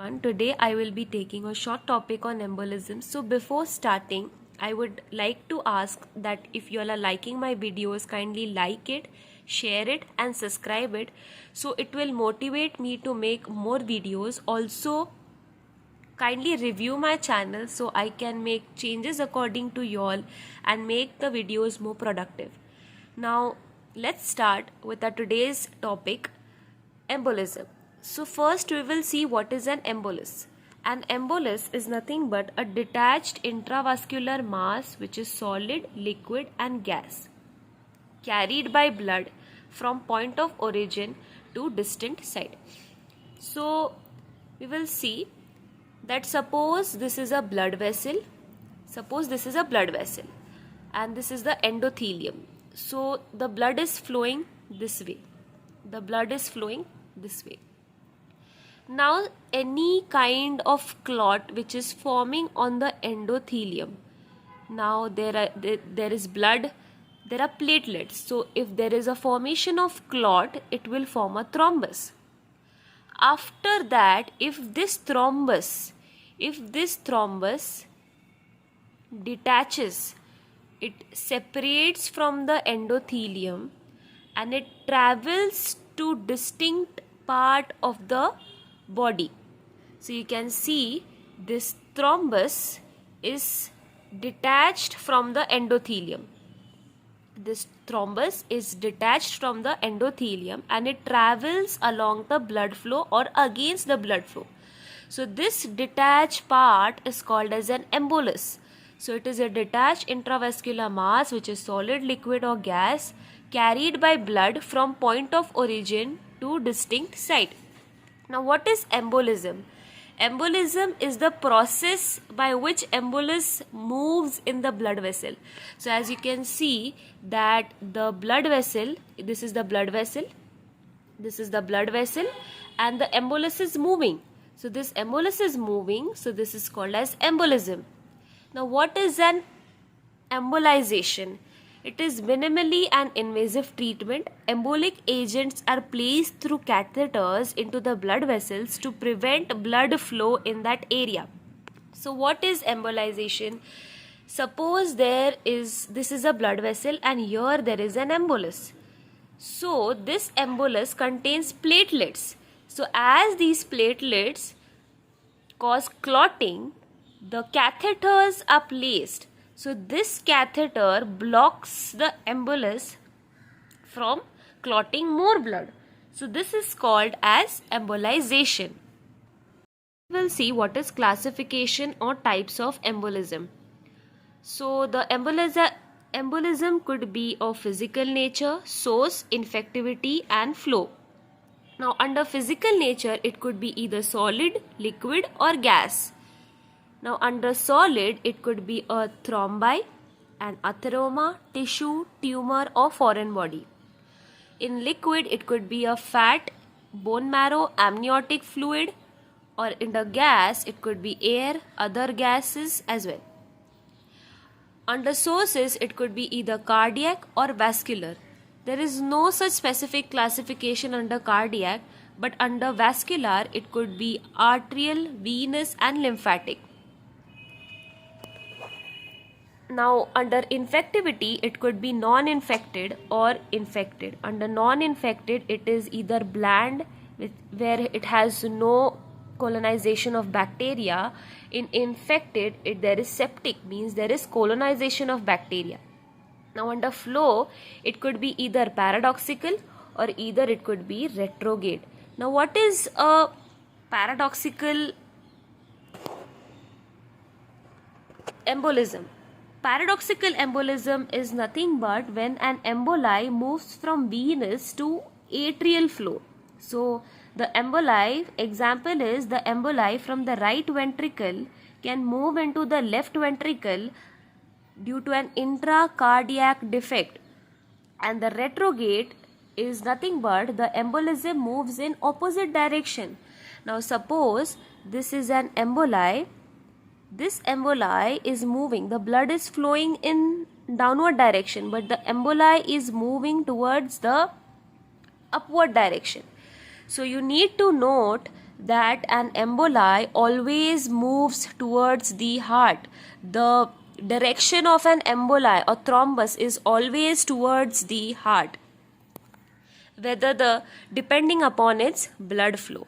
And today I will be taking a short topic on embolism. So before starting, I would like to ask that if you all are liking my videos, kindly like it, share it and subscribe it, so it will motivate me to make more videos. Also, kindly review my channel so I can make changes according to you all and make the videos more productive. Now let's start with our today's topic, embolism. So first we will see what is an embolus. An embolus is nothing but a detached intravascular mass which is solid, liquid and gas carried by blood from point of origin to distant site. So we will see that suppose this is a blood vessel, and this is the endothelium. So the blood is flowing this way. Now any kind of clot which is forming on the endothelium, now there is blood, there are platelets. So if there is a formation of clot, it will form a thrombus. After that, if this thrombus detaches, it separates from the endothelium and it travels to distinct part of the body. So you can see this thrombus is detached from the endothelium. This thrombus is detached from the endothelium and it travels along the blood flow or against the blood flow. So this detached part is called as an embolus. So it is a detached intravascular mass which is solid, liquid or gas carried by blood from point of origin to distinct site. Now what is embolism? Embolism is the process by which embolus moves in the blood vessel. So as you can see that the blood vessel, this is the blood vessel and the embolus is moving. So this embolus is moving, so this is called as embolism. Now what is an embolization? It is minimally an invasive treatment. Embolic agents are placed through catheters into the blood vessels to prevent blood flow in that area. So what is embolization? Suppose this is a blood vessel and here there is an embolus. So this embolus contains platelets. So as these platelets cause clotting, the catheters are placed. So this catheter blocks the embolus from clotting more blood. So this is called as embolization. We will see what is classification or types of embolism. So the embolism could be of physical nature, source, infectivity and flow. Now under physical nature, it could be either solid, liquid or gas. Now under solid, it could be a thrombi, an atheroma, tissue, tumor or foreign body. In liquid, it could be a fat, bone marrow, amniotic fluid, or in the gas, it could be air, other gases as well. Under sources, it could be either cardiac or vascular. There is no such specific classification under cardiac, but under vascular, it could be arterial, venous and lymphatic. Now under infectivity, it could be non-infected or infected. Under non-infected, it is either bland, where it has no colonization of bacteria. In infected, there is septic, means there is colonization of bacteria. Now under flow, it could be either paradoxical or either it could be retrograde. Now what is a paradoxical embolism? Paradoxical embolism is nothing but when an emboli moves from venous to atrial flow. So the emboli, example is the emboli from the right ventricle can move into the left ventricle due to an intracardiac defect, and the retrograde is nothing but the embolism moves in opposite direction. Now suppose this is an emboli. This emboli is moving, the blood is flowing in downward direction, but the emboli is moving towards the upward direction. So you need to note that an emboli always moves towards the heart. The direction of an emboli or thrombus is always towards the heart, depending upon its blood flow.